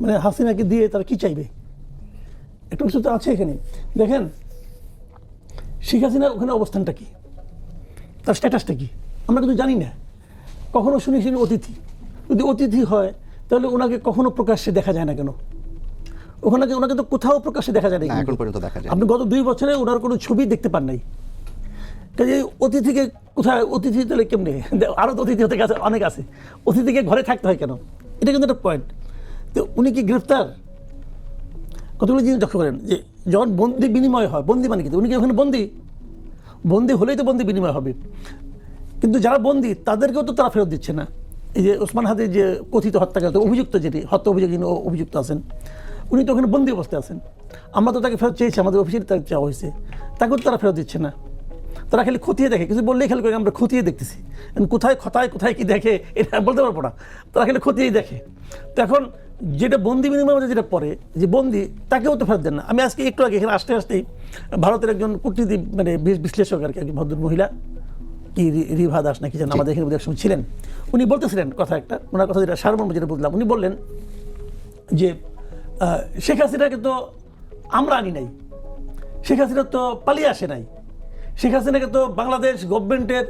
মানে হাসিনাকে দিয়ে তারা কি চাইবে, একটু কিছু তো আছে এখানে। দেখেন শেখ হাসিনার ওখানে অবস্থানটা কি, তার স্ট্যাটাসটা কি আমরা কিন্তু জানি না। কখনো শুনি অতিথি, যদি অতিথি হয় তাহলে ওনাকে কখনো প্রকাশ্যে দেখা যায় না কেন? ওনাকে তো কোথাও প্রকাশ্যে দেখা যায় না এখন পর্যন্ত দেখা যায়। আপনি গত 2 বছরে ওনার কোনো ছবি দেখতে পান নাই। কাজে অতিথিকে কোথায়, অতিথি তাহলে কেমনি, আরও তো অতিথি হতে গেছে অনেক আছে, অতিথিকে ঘরে থাকতে হয় কেন? এটা কিন্তু একটা পয়েন্ট। তো উনি কি গ্রেফতার? কতগুলো জিনিস লক্ষ্য করেন যে যখন বন্দি বিনিময় হয়, বন্দি মানে কি, উনি কি ওখানে বন্দি হলেই তো বন্দি বিনিময় হবে, কিন্তু যারা বন্দি তাদেরকেও তো তারা ফেরত দিচ্ছে না। এই যে ওসমান হাদির যে কথিত হত্যাকারী অভিযুক্ত, যেটি হত্যা অভিযোগ যিনি অভিযুক্ত আছেন, উনি তো ওখানে বন্দি অবস্থায় আছেন। আমরা তো তাকে ফেরত চেয়েছি, আমাদের অফিসে তাকে চাওয়া হয়েছে, তাকেও তো তারা ফেরত দিচ্ছে না। তারা খালি খতিয়ে দেখে, কিছু বললেই খেয়াল করে আমরা খতিয়ে দেখতেছি, কোথায় খতায় কোথায় কি দেখে এটা বলতে পারবো না, তারা খালি খতিয়েই দেখে। তো এখন যেটা বন্দি বিনিময় যেটা পরে যে বন্দি, তাকেও তো ফেরত দেন না। আমি আজকে একটু আগে এখানে আসতেই ভারতের একজন কূটনীতি মানে বিশ্লেষক আর কি, একজন ভদ্র মহিলা, কি রিভা দাস নাকি যেন, আমাদের এখানে একসময় ছিলেন, উনি বলতেছিলেন কথা একটা, ওনার কথা যেটা সারমর্ম যেটা বুঝলাম, উনি বললেন যে শেখ হাসিনাকে তো আমরা আনি নাই, শেখ হাসিনা তো পালিয়ে আসে নাই, শেখ হাসিনাকে তো বাংলাদেশ গভর্নমেন্টের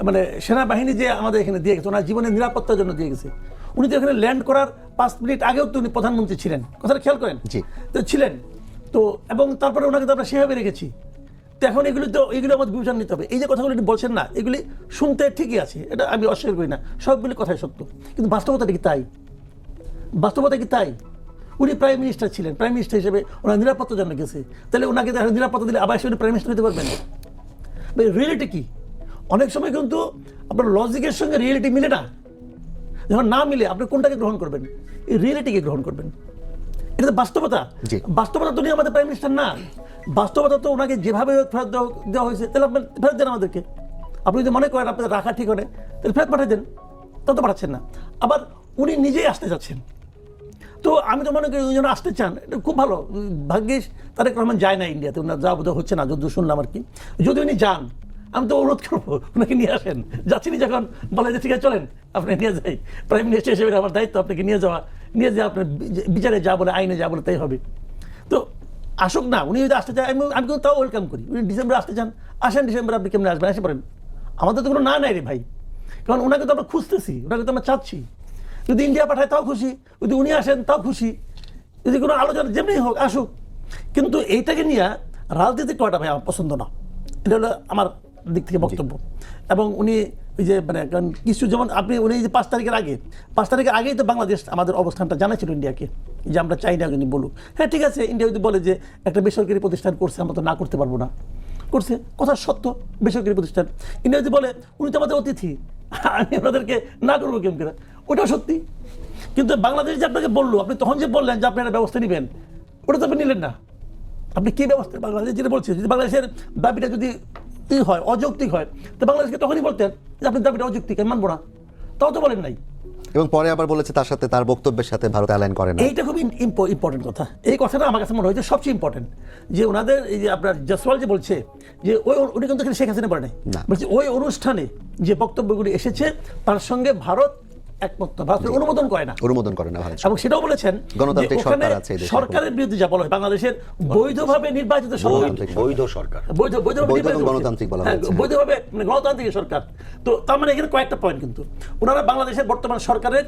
মানে সেনাবাহিনী যে আমাদের এখানে দিয়ে গেছে, ওনার জীবনের নিরাপত্তার জন্য দিয়ে গেছে। উনি তো এখানে ল্যান্ড করার 5 মিনিট আগেও তো উনি প্রধানমন্ত্রী ছিলেন, কথাটা খেয়াল করেন তো ছিলেন তো, এবং তারপরে ওনাকে তো আমরা সেভাবে রেখেছি। তো এখন এগুলো আমাদের বিবেচনা নিতে হবে। এই যে কথাগুলো বলছেন না, এগুলি শুনতে ঠিকই আছে, এটা আমি অস্বীকার করি না, সবগুলি কথাই সত্য, কিন্তু বাস্তবতাটা কি তাই? বাস্তবতা কি তাই? উনি প্রাইম মিনিস্টার ছিলেন, প্রাইম মিনিস্টার হিসেবে ওনার নিরাপত্তার জন্য গেছে, তাহলে ওনাকে নিরাপত্তা দিলে আবার এসে প্রাইম মিনিস্টার হতে পারবেন? রিয়েলিটি কি? অনেক সময় কিন্তু আপনার লজিকের সঙ্গে রিয়েলিটি মিলে না, যখন না মিলে আপনি কোনটাকে গ্রহণ করবেন? এই রিয়েলিটিকে গ্রহণ করবেন। এটা তো বাস্তবতা। বাস্তবতা তো উনি আমাদের প্রাইম মিনিস্টার না, বাস্তবতা তো ওনাকে যেভাবে ফেরত দেওয়া হয়েছে, তাহলে আপনি ফেরত দেন আমাদেরকে। আপনি যদি মনে করেন আপনাদের রাখা ঠিক হবে, তাহলে ফেরত পাঠিয়ে দেন, তা তো পাঠাচ্ছেন না। আবার উনি নিজেই আসতে যাচ্ছেন, তো আমি তো মনে করি উনি যেন আসতে চান, এটা খুব ভালো। ভাগ্যিস তারেক রহমান যায় না ইন্ডিয়াতে, ওনার যা বোধহয় হচ্ছে না, যদিও শুনলাম আর কি। যদি উনি যান, আমি তো অনুরোধ করবো ওনাকে নিয়ে আসেন। যাচ্ছিনি যখন, বলে যে ঠিক আছে চলেন আপনি নিয়ে যাই, প্রাইম মিনিস্টার হিসেবে আমার দায়িত্ব আপনাকে নিয়ে যাওয়া, আপনার বিচারে যা বলে, আইনে যা বলে তাই হবে। তো আসুক না, উনি যদি আসতে চান আমি কিন্তু তাও ওয়েলকাম করি। উনি ডিসেম্বরে আসতে চান, আসেন, ডিসেম্বরে আপনি কেমন আসবেন, আসে পড়েন, আমাদের তো কোনো না নাই রে ভাই। কারণ ওনাকে তো আমরা খুঁজতেছি, ওনাকে তো আমরা চাচ্ছি। যদি ইন্ডিয়া পাঠায় তাও খুশি, যদি উনি আসেন তাও খুশি, যদি কোনো আলোচনা যেমনি হোক আসুক, কিন্তু এইটাকে নিয়ে রাজনীতি করাটা ভাই আমার পছন্দ না। এটা হলো আমার দিক থেকে বক্তব্য। এবং উনি ওই যে মানে কিছু, যেমন আপনি উনি যে 5 তারিখের আগেই তো বাংলাদেশ আমাদের অবস্থানটা জানাচ্ছিল ইন্ডিয়াকে, যে আমরা চাই না উনি বলুক। হ্যাঁ ঠিক আছে, ইন্ডিয়া যদি বলে যে একটা বেসরকারি প্রতিষ্ঠান করছে, আমরা তো না করতে পারবো না, করছে, কথা সত্য, বেসরকারি প্রতিষ্ঠান। ইন্ডিয়া যদি বলে উনি তো আমাদের অতিথি, আমি ওনাদেরকে না করবো কেমন করে, ওটাও সত্যি। কিন্তু বাংলাদেশ যে আপনাকে বললো, আপনি তখন যে বললেন যে আপনি একটা ব্যবস্থা নেবেন, ওটা তো আপনি নিলেন না। আপনি কি ব্যবস্থা, বাংলাদেশ যেটা বলছে, যদি বাংলাদেশের দাবিটা যদি হয়, অযৌক্তিক হয়, তো বাংলাদেশকে তখনই বলতেন যে আপনি দাবিটা অযৌক্তিক, আমি মানবো না, তাও তো বলেন নাই। এবং পরে আবার বলেছে তার সাথে, তার বক্তব্যের সাথে ভারত অ্যালাইন করে না। এইটা খুব ইম্পর্টেন্ট কথা। এই কথাটা আমার কাছে মনে হয় সবচেয়ে ইম্পর্টেন্ট, যে ওনাদের এই যে আপনার জসওয়াল যে বলছে যে উনি কিন্তু শেখ হাসিনা বলে নাই, বলছে ওই অনুষ্ঠানে যে বক্তব্যগুলি এসেছে তার সঙ্গে ভারত একমত না, ভারত অনুমোদন করে না ভারত। এবং সেটাও বলেছেন গণতান্ত্রিক সরকার আছে, সরকারের বিরুদ্ধে যা বলা হয়, বাংলাদেশের বৈধভাবে নির্বাচিত সরকার, বৈধভাবে গণতান্ত্রিক সরকার। তো তার মানে এখানে কয়েকটা পয়েন্ট, কিন্তু ওনারা বাংলাদেশের বর্তমান সরকারের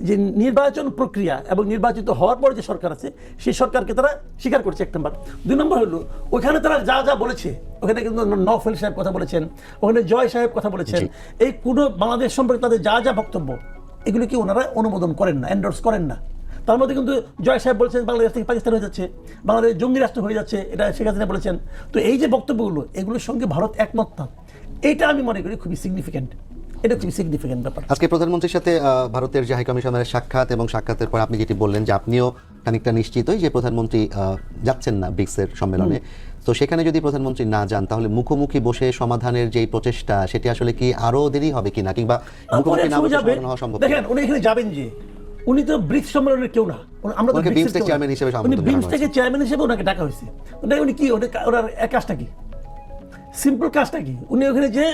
যে নির্বাচন প্রক্রিয়া এবং নির্বাচিত হওয়ার পর যে সরকার আছে, সেই সরকারকে তারা স্বীকার করছে, 1 নম্বর। 2 নম্বর হলো ওখানে তারা যা যা বলেছে, ওখানে কিন্তু নওফেল সাহেব কথা বলেছেন, ওখানে জয় সাহেব কথা বলেছেন, এই কোনো বাংলাদেশ সম্পর্কে তাদের যা যা বক্তব্য, এগুলো কি ওনারা অনুমোদন করেন না, এন্ডোর্স করেন না। তার মধ্যে কিন্তু জয় সাহেব বলেছেন বাংলাদেশ থেকে পাকিস্তান হয়ে যাচ্ছে, বাংলাদেশ জঙ্গি রাষ্ট্র হয়ে যাচ্ছে, এটা শেখ হাসিনা বলেছেন। তো এই যে বক্তব্যগুলো, এগুলোর সঙ্গে ভারত একমত না, এইটা আমি মনে করি খুবই সিগনিফিক্যান্ট। এটা খুবই সিগনিফিক্যান্ট ব্যাপার। আজকে প্রধানমন্ত্রীর সাথে ভারতের যে হাই কমিশনারের সাক্ষাৎ, এবং সাক্ষাতের পর আপনি যেটি বললেন যে আপনিও খানিকটা নিশ্চিতই যে প্রধানমন্ত্রী যাচ্ছেন না ব্রিক্সের সম্মেলনে। তো সেখানে যদি প্রধানমন্ত্রী না যান, তাহলে মুখোমুখি বসে সমাধানের যে প্রচেষ্টা, সেটি আসলে কি আরো দেরি হবে কিনা, কিংবা মুখোমুখি না বসে সমাধান হওয়া সম্ভব? দেখেন উনি এখানে যাবেন, যে উনি তো ব্রিক্স সম্মেলনের কেউ না, আমরা তো বিমস্টেক চেয়ারম্যান হিসেবে, উনি বিমস্টেকের চেয়ারম্যান হিসেবে ওনাকে ডাকা হয়েছে। উনি কি ওনার এক কাজটা কি, সিম্পল কাজটা কি, উনি ওখানে যে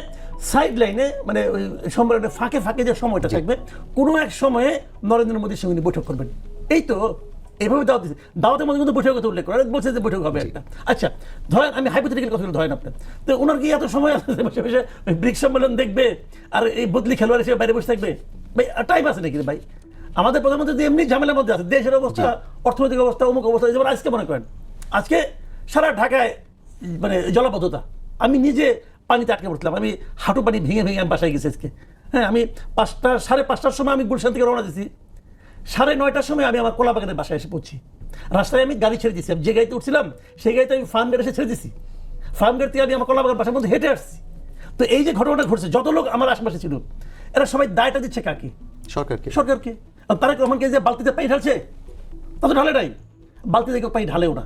সাইড লাইনে মানে ওই সম্মেলনের ফাঁকে ফাঁকে যে সময়টা থাকবে, কোনো এক সময়ে নরেন্দ্র মোদীর সঙ্গে উনি বৈঠক করবেন, এই তো এইভাবে দাওয়াত দিচ্ছে, দাওয়াতের মধ্যে কিন্তু বৈঠকের কথা উল্লেখ করে বলছে যে বৈঠক হবে একটা। আচ্ছা ধরেন আমি হাইপোথেটিক্যাল কথা ধরেন আপনার, তো ওনার কি এত সময় আছে বসে বসে ব্রিক্স সম্মেলন দেখবে আর এই বদলি খেলোয়াড় হিসেবে বাইরে বসে থাকবে? ভাই টাইম আছে নাকি ভাই? আমাদের প্রধানমন্ত্রী যে এমনি ঝামেলার মধ্যে আছে, দেশের অবস্থা, অর্থনৈতিক অবস্থা, অমুক অবস্থা। যেমন আজকে মনে করেন আজকে সারা ঢাকায় মানে জলাবদ্ধতা, আমি নিজে পানিতে আটকে পড়ছিলাম, আমি হাঁটু পানি ভেঙে ভেঙে আমি বাসায় গেছি আজকে। হ্যাঁ, আমি 5টার সময় আমি গুলশান থেকে রওনা দিয়েছি, 9:30টার সময় আমি আমার কলাবাগানের বাসায় এসে পড়ছি। রাস্তায় আমি গাড়ি ছেড়ে দিয়েছি, আমি যে গাড়িতে উঠছিলাম সেই গাড়িতে আমি ফার্ম গেট এসে ছেড়ে দিয়েছি, ফার্ম গেট থেকে আমি আমার কলাবাগান বাসার মধ্যে হেঁটে আসছি। তো এই যে ঘটনাটা ঘটছে, যত লোক আমার আশেপাশে ছিল এরা সবাই দায়টা দিচ্ছে কাকে? সরকারকে। সরকারকে। তারেক রহমানকে যে বালতিতে পানি ঢালছে তা তো ঢালে নাই, বালতি থেকে পানি ঢালেও না।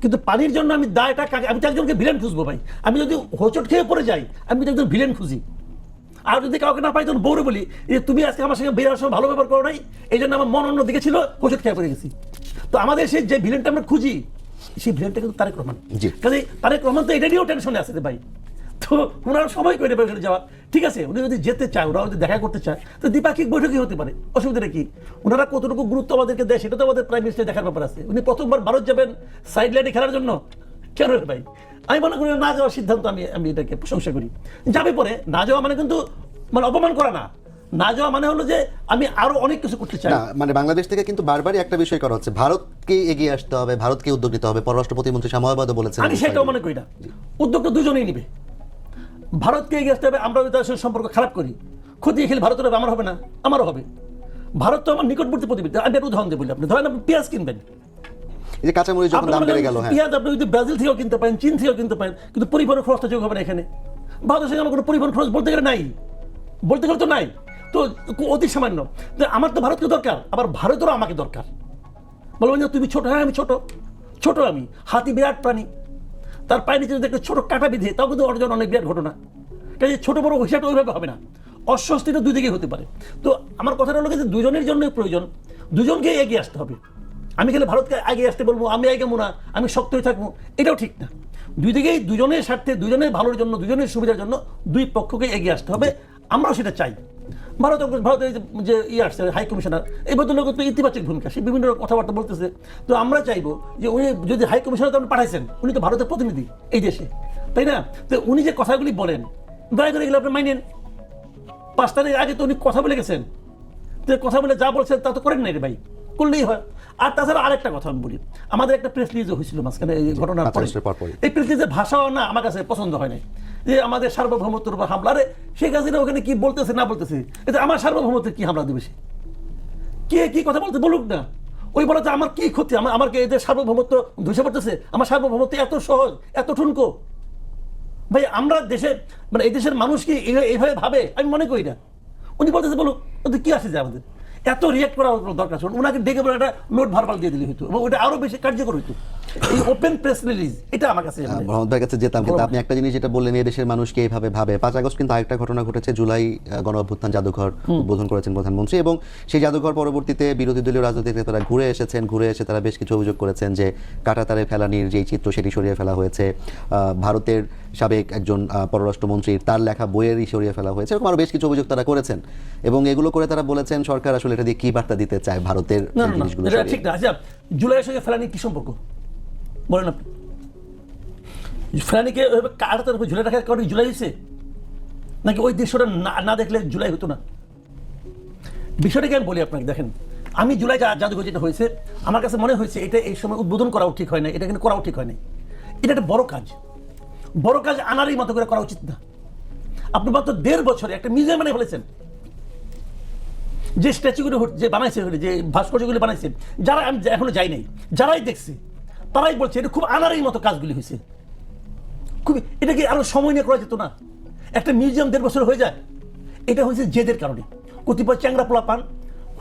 কিন্তু পানির জন্য আমি দায়টা কাকে? আমি তো একজনকে ভিলেন খুঁজবো ভাই। আমি যদি হোঁচট খেয়ে পড়ে যাই আমি তো একজন ভিলেন খুঁজি। আর যদি কাউকে না পাই তখন বউরে বলি যে তুমি আজকে আমার সঙ্গে বেরোর সময় ভালো ব্যবহার করো নাই, এই জন্য আমার মন অন্য দিকে ছিল, হোঁচট খেয়ে পড়ে গেছি। তো আমাদের সেই যে ভিলেনটা আমরা খুঁজি সেই ভিলেনটা কিন্তু তারেক রহমান। কাজে তারেক রহমান তো এটা নিয়েও টেনশনে আছে ভাই। তো ওনারা সবাই করে দেবে যাওয়া, ঠিক আছে, উনি যদি যেতে চায়, ওরা যদি দেখা করতে চায় তো দ্বিপাক্ষিক বৈঠকই হতে পারে, অসুবিধাটা কি? ওনারা কতটুকু গুরুত্ব আমাদেরকে দেয় সেটা তো আমাদের প্রাইম মিনিস্টার দেখার ব্যাপার আছে। উনি প্রথমবার ভারত যাবেন সাইড লাইনে খেলার জন্য, কেন রে ভাই? আমি মনে করি না যাওয়ার সিদ্ধান্ত আমি এটাকে প্রশংসা করি। যাবে পরে না যাওয়া মানে কিন্তু মানে অপমান করা না, না যাওয়া মানে হলো যে আমি আরো অনেক কিছু করতে চাই। না মানে বাংলাদেশ থেকে কিন্তু বারবারই একটা বিষয় করা হচ্ছে, ভারতকে এগিয়ে আসতে হবে, ভারতকে উদ্যোগ নিতে হবে। পররাষ্ট্র প্রতিমন্ত্রী শামীম বলেছেন। আমি সেটাও মনে করি না, উদ্যোগটা দুজনেই নিবে। ভারতকে এগিয়ে আসতে হবে। আমরা যদি তার সঙ্গে সম্পর্ক খারাপ করি, ক্ষতি খেলে ভারতের হবে, আমার হবে না? আমারও হবে। ভারত তো আমার নিকটবর্তী প্রতিবেশী। আমি একটা উদাহরণ দিয়ে বলি, আপনি ধরেন আপনি পেঁয়াজ কিনবেন, এই যে কাঁচামরিচ যখন দাম বেড়ে গেল, হ্যাঁ, পেঁয়াজ আপনি যদি ব্রাজিল থেকেও কিনতে পারেন, চীন থেকেও কিনতে পারেন, কিন্তু পরিবহন খরচটা যোগ হবে না এখানে। ভারতের সঙ্গে আমার কোনো পরিবহন খরচ বলতে গেলে নাই, বলতে গেলে তো নাই, তো অতি সামান্য। আমার তো ভারতকে দরকার, আবার ভারতেরও আমাকে দরকার। বলবেন যে তুমি ছোট, হ্যাঁ আমি ছোট আমি। হাতি বিরাট প্রাণী, তার পায়ের নিচে যদি একটা ছোট কাটা বিধে তাও কিন্তু অর্জন অনেক বিরাট ঘটনা। কাজে ছোট বড় হিসাবটা ওইভাবে হবে না, অস্বস্তিটা দুই দিকেই হতে পারে। তো আমার কথাটা হলো যে দুজনের জন্যই প্রয়োজন, দুজনকে এগিয়ে আসতে হবে। আমি খেলে ভারতকে এগিয়ে আসতে বলবো, আমি এগিয়ে না, আমি শক্ত হয়ে থাকবো, এটাও ঠিক না। দুই দিকেই দুজনের স্বার্থে, দুজনের ভালোর জন্য, দুজনের সুবিধার জন্য দুই পক্ষকে এগিয়ে আসতে হবে। আমরাও সেটা চাই। ভারতের যে আসছে হাই কমিশনার, এই ভদ্রলোক তো ইতিবাচক ভূমিকা, সে বিভিন্ন কথাবার্তা বলতেছে। তো আমরা চাইবো যে উনি যদি হাই কমিশনার তো পাঠাইছেন, উনি তো ভারতের প্রতিনিধি এই দেশে, তাই না? তো উনি যে কথাগুলি বলেন দয়া করে গেলে আপনি মাইনেন। 5 তারিখ আগে তো উনি কথা বলে গেছেন, তো কথা বলে যা বলছেন তা তো করেন নাই রে ভাই, করলেই হয়। আর তাছাড়া আরেকটা কথা আমি বলি, আমাদের একটা প্রেস রিলিজও হয়েছিল মাঝখানে এই ঘটনার পরে। এই প্রেস রিলিজের ভাষাও না আমার কাছে পছন্দ হয় নাই, যে আমাদের সার্বভৌমত্বের উপর হামলা। আরে শেখ হাসিনা ওখানে কি বলতেছে না বলতেছে, এটা আমার সার্বভৌমত্বের কি হামলা দেবে? সে কে কি কথা বলতে বলুক না, ওই বলাতে আমার কি ক্ষতি? আমার কি এদের সার্বভৌমত্ব ধসে পড়তেছে? আমার সার্বভৌমত্ব এত সহজ, এত ঠুনকো? ভাই আমরা দেশে মানে এই দেশের মানুষ কি এইভাবে ভাবে? আমি মনে করি না। উনি বলতেছে বলুক, ওদের কি আসে যায়? আমাদের এত রিয়েক্ট করা দরকার ছিল, ওনাকে ডেকে বলে একটা নোট ভার্বাল দিয়ে দিলে হতো এবং ওটা আরো বেশি কার্যকর হতো। এই ওপেন প্রেস রিলিজ এটা আমার কাছে মোহাম্মদ ভাইয়ের কাছে যেতাম, কিন্তু আপনি একটা জিনিস যেটা বললেন, এই দেশের মানুষকে এইভাবে ভাবে। 5 আগস্ট কিন্তু আরেকটা ঘটনা ঘটেছে, জুলাই গণ অভ্যুত্থান জাদুঘর উদ্বোধন করেছেন প্রধানমন্ত্রী, এবং সেই জাদুঘর পরবর্তীতে বিরোধী দলীয় রাজনৈতিক নেতারা ঘুরে এসে তারা বেশ কিছু অভিযোগ করেছেন যে কাঁটাতারে ফেলানির যেই চিত্র সেটি সরিয়ে ফেলা হয়েছে, ভারতের সাবেক একজন পররাষ্ট্রমন্ত্রীর তার লেখা বইয়েরই সরিয়ে ফেলা হয়েছে, এরকম আরো বেশ কিছু অভিযোগ তারা করেছেন। এবং এগুলো করে তারা বলেছেন সরকার আসলে এটা দিয়ে কি বার্তা দিতে চায় ভারতের জিনিসগুলো। ঠিক না। আচ্ছা, জুলাইয়ের সঙ্গে ফেলানির কি সম্পর্ক বলেন আপনি? ফেলানিকে কাঁটাতার উপর ঝুলে রাখার কারণে জুলাই হয়েছে নাকি ওই দৃশ্যটা না দেখলে জুলাই হতো না? বিষয়টাকে আমি বলি আপনাকে, দেখেন আমি জুলাই জাদুঘর যেটা হয়েছে আমার কাছে মনে হয়েছে এটা এই সময় উদ্বোধন করাও ঠিক হয় না, এটা কিন্তু করাও ঠিক হয় না। এটা একটা বড় কাজ আনারই মতো করে করা উচিত না। আপনি মাত্র 1.5 বছরে একটা মিউজিয়াম বানিয়ে ফেলেছেন। যে স্ট্যাচুগুলো যে বানাইছে, যে ভাস্কর্যগুলি বানাইছে, যারা আমি এখনো যাই নাই, যারাই দেখছে তারাই বলছে এটা খুব আনারই মতো কাজগুলি হয়েছে। খুবই এটাকে আরো সময় নিয়ে করা যেত না? একটা মিউজিয়াম 1.5 বছর হয়ে যায়। এটা হয়েছে জেদের কারণে। কতিপয় চ্যাংরা পোলা পান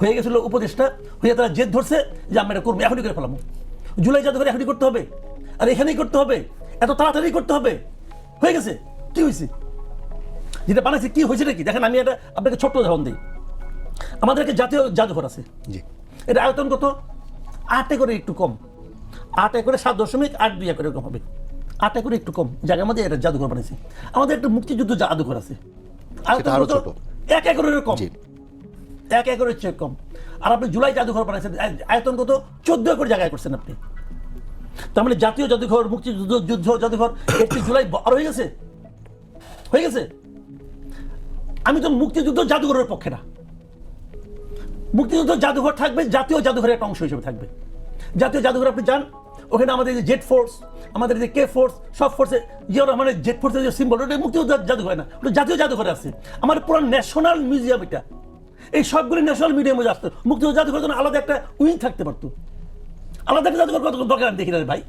হয়ে গেছিল উপদেষ্টা, হয়ে তারা জেদ ধরছে যে আমরা এটা করবো, এখনই করে ফেলাম। জুলাই জাদুঘরে এখনই করতে হবে, আর এখানেই করতে হবে, এত তাড়াতাড়ি করতে হবে, হয়ে গেছে। কি হয়েছে? যেটা বানাইছে কি হয়েছে নাকি? দেখেন আমি এটা আপনাকে ছোট্ট উদাহরণ দিই। আমাদের একটা জাতীয় জাদুঘর আছে, এটা আয়তন কত? 8 একরে একটু কম, 8 একরে 7.82 একর এরকম হবে। 8 একরে একটু কম জায়গার মধ্যে এটা জাদুঘর বানিয়েছে। আমাদের একটা মুক্তিযুদ্ধ জাদুঘর আছে, আয়তন কত? 1 একরের কম, 1 একরের চেয়ে কম। আর আপনি জুলাই জাদুঘর বানাইছেন, আয়তন কত 14 একর জায়গায় করছেন আপনি। তার মানে জাতীয় জাদুঘর, মুক্তিযুদ্ধ যুদ্ধ জাদুঘর, একটি জুলাই আর হয়ে গেছে, হয়ে গেছে। আমি তো মুক্তিযুদ্ধ জাদুঘরের পক্ষে না। মুক্তিযুদ্ধ জাদুঘর থাকবে, জাতীয় জাদুঘরের একটা অংশ হিসেবে থাকবে। জাতীয় জাদুঘর আপনি যান, ওখানে আমাদের যে জেট ফোর্স, আমাদের যে কে ফোর্স, সব ফোর্সে জিয়াউর রহমানের জেট ফোর্সের যে সিম্বল, ওটা মুক্তিযুদ্ধ জাদুঘর না, ওটা জাতীয় জাদুঘরে আছে। আমার পুরো ন্যাশনাল মিউজিয়াম এটা, এই সবগুলি ন্যাশনাল মিউজিয়ামে আসতো। মুক্তিযুদ্ধ জাদুঘরের জন্য আলাদা একটা উইং থাকতে পারতো, আলাদা একটা জাদুঘর কত দরকার আমি দেখি না ভাই।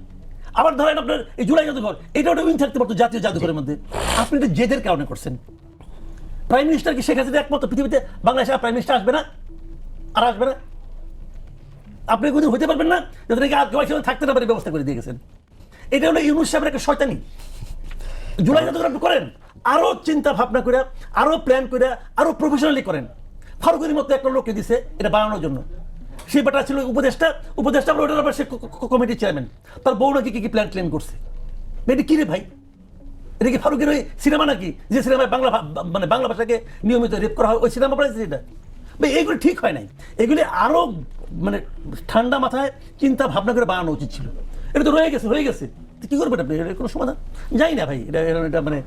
আবার ধরেন আপনার এই জুলাই জাদুঘর, এটা ওটা উইং থাকতে পারতো জাতীয় জাদুঘরের মধ্যে। আপনি এটা জেদের কারণে করছেন। প্রাইম মিনিস্টার কি শেখ হাসিনা একমাত্র পৃথিবীতে বাংলাদেশে প্রাইম মিনিস্টার আসবে না? আর আসবে না? আপনি কোনদিন হইতে পারবেন না যাতে নাকি আর কেউ থাকতে না পারে ব্যবস্থা করে দিয়ে গেছেন। এটা হলো ইউনূস সাহেবের একটা শয়তানি। জুলাই জাদুঘর আপনি করেন, আরো চিন্তা ভাবনা করে, আরো প্ল্যান করে, আরো প্রফেশনালি করেন। ফারুকের মতো একটা লোককে দিছে এটা বানানোর জন্য, সেই ব্যাটা ছিল উপদেষ্টা, উপদেষ্টা ওটার আবার সে কমিটির চেয়ারম্যান, তার বউ নাকি কি কি প্ল্যান ক্লেম করছে। এটা কি রে ভাই? এটা কি ফারুকের ওই সিনেমা নাকি, যে সিনেমায় বাংলা মানে বাংলা ভাষাকে নিয়মিত রেপ করা হয়, ওই সিনেমা বানাইছে এটা? ভাই এইগুলো ঠিক হয় নাই, এগুলি আরো মানে ঠান্ডা মাথায় চিন্তা ভাবনা করে বানানো উচিত ছিল। এটা তো রয়ে গেছে, হয়ে গেছে, কি করবেন আপনি? এর কোনো সমাধান যাই না ভাই, এটা মানে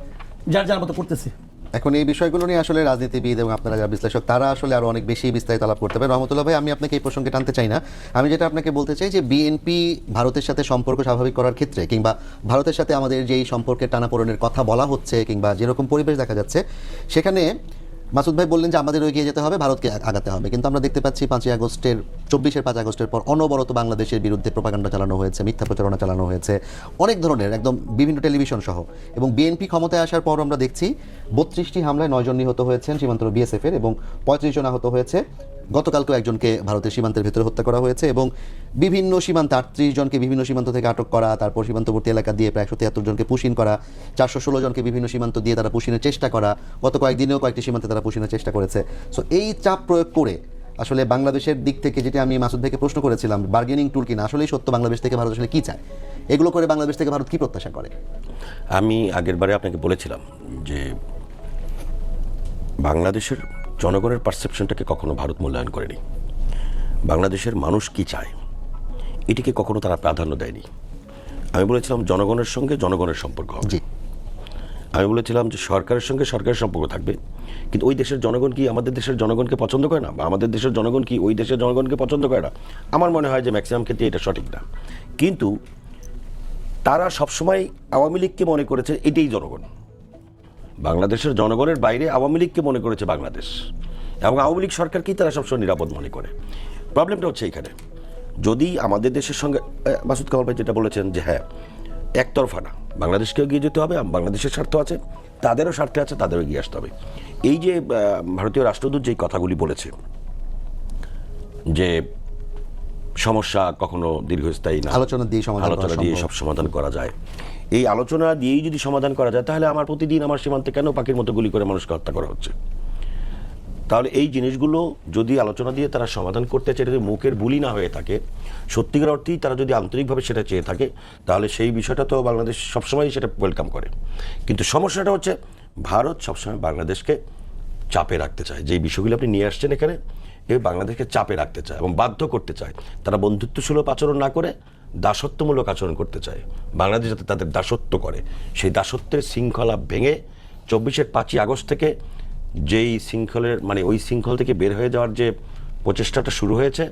যার যার মতো করতেছে। এখন এই বিষয়গুলো নিয়ে আসলে রাজনীতিবিদ এবং আপনারা যারা বিশ্লেষক তারা আসলে আরো অনেক বেশি বিস্তারিত আলাপ করতে পারেন। রহমতুল্লাহ ভাই, আমি আপনাকে এই প্রসঙ্গে টানতে চাই না। আমি যেটা আপনাকে বলতে চাই যে বিএনপি ভারতের সাথে সম্পর্ক স্বাভাবিক করার ক্ষেত্রে, কিংবা ভারতের সাথে আমাদের যেই সম্পর্কের টানাপোড়েনের কথা বলা হচ্ছে, কিংবা যেরকম পরিবেশ দেখা যাচ্ছে, সেখানে মাসুদ ভাই বললেন যে আমাদের এগিয়ে যেতে হবে, ভারতকে আগাতে হবে। কিন্তু আমরা দেখতে পাচ্ছি 5 আগস্টের পর অনবরত বাংলাদেশের বিরুদ্ধে প্রোপাগান্ডা চালানো হয়েছে, মিথ্যা প্রচারণা চালানো হয়েছে, অনেক ধরনের, একদম বিভিন্ন টেলিভিশন সহ। এবং বিএনপি ক্ষমতায় আসার পর আমরা দেখছি 32টি হামলায় 9 জন নিহত হয়েছেন সীমান্ত বিএসএফ এর, এবং 35 জন আহত হয়েছে। গতকালকেও একজনকে ভারতের সীমান্তের ভিতরে হত্যা করা হয়েছে, এবং বিভিন্ন সীমান্তে 38 জনকে বিভিন্ন সীমান্ত থেকে আটক করা, তারপর সীমান্তবর্তী এলাকা দিয়ে প্রায় 173 জনকে পুশিন করা, 416 জনকে বিভিন্ন সীমান্ত দিয়ে তারা পুশিনের চেষ্টা করা, গত কয়েকদিনেও কয়েকটি সীমান্তে তারা পুশিনের চেষ্টা করেছে। সো এই চাপ প্রয়োগ করে আসলে বাংলাদেশের দিক থেকে, যেটা আমি মাসুদ ভাইকে প্রশ্ন করেছিলাম, বার্গেনিং টুল কিনা আসলেই সত্য, বাংলাদেশ থেকে ভারত আসলে কি চায়, এগুলো করে বাংলাদেশ থেকে ভারত কি প্রত্যাশা করে? আমি আগেরবারে আপনাকে বলেছিলাম যে বাংলাদেশের জনগণের পারসেপশনটাকে কখনো ভারত মূল্যায়ন করেনি। বাংলাদেশের মানুষ কি চায় এটিকে কখনো তারা প্রাধান্য দেয়নি। আমি বলেছিলাম জনগণের সঙ্গে জনগণের সম্পর্ক হবে। জি, আমি বলেছিলাম যে সরকারের সঙ্গে সরকারের সম্পর্ক থাকবে, কিন্তু ওই দেশের জনগণ কি আমাদের দেশের জনগণকে পছন্দ করে না, বা আমাদের দেশের জনগণ কি ওই দেশের জনগণকে পছন্দ করে না? আমার মনে হয় যে ম্যাক্সিমাম ক্ষেত্রে এটা সঠিক না। কিন্তু তারা সবসময় আওয়ামী লীগকে মনে করেছে এটাই জনগণ, বাংলাদেশের জনগণের বাইরে আওয়ামী লীগকে মনে করেছে বাংলাদেশ, এবং আওয়ামী লীগ সরকারকেই তারা সবসময় নিরাপদ মনে করে। প্রবলেমটা হচ্ছে এখানে, যদি আমাদের দেশের সঙ্গে মাসুদ কামাল ভাই যেটা বলেছেন যে হ্যাঁ একতরফা না, বাংলাদেশকে এগিয়ে যেতে হবে, বাংলাদেশের স্বার্থ আছে, তাদেরও স্বার্থে আছে, তাদেরও এগিয়ে আসতে হবে। এই যে ভারতীয় রাষ্ট্রদূত যেই কথাগুলি বলেছে যে সমস্যা কখনো দীর্ঘস্থায়ী না, আলোচনা দিয়ে সব সমাধান করা যায়, এই আলোচনা দিয়েই যদি সমাধান করা যায়, তাহলে আমার প্রতিদিন আমার সীমান্তে কেন পাখির মতো গুলি করে মানুষকে হত্যা করা হচ্ছে? তাহলে এই জিনিসগুলো যদি আলোচনা দিয়ে তারা সমাধান করতে চায়, যদি মুখের বুলি না হয়ে থাকে, সত্যিকার অর্থেই তারা যদি আন্তরিকভাবে সেটা চেয়ে থাকে, তাহলে সেই বিষয়টা তো বাংলাদেশ সবসময় সেটা ওয়েলকাম করে। কিন্তু সমস্যাটা হচ্ছে ভারত সবসময় বাংলাদেশকে চাপে রাখতে চায়। যেই বিষয়গুলো আপনি নিয়ে আসছেন এখানে, এই বাংলাদেশকে চাপে রাখতে চায় এবং বাধ্য করতে চায়। তারা বন্ধুত্বসুলভ আচরণ না করে দাসত্বমূলক আচরণ করতে চায়। বাংলাদেশ যাতে তাদের দাসত্ব করে, সেই দাসত্বের শৃঙ্খলা ভেঙে 5 আগস্ট থেকে যেই শৃঙ্খলের মানে ওই শৃঙ্খল থেকে বের হয়ে যাওয়ার যে প্রচেষ্টাটা শুরু হয়েছে,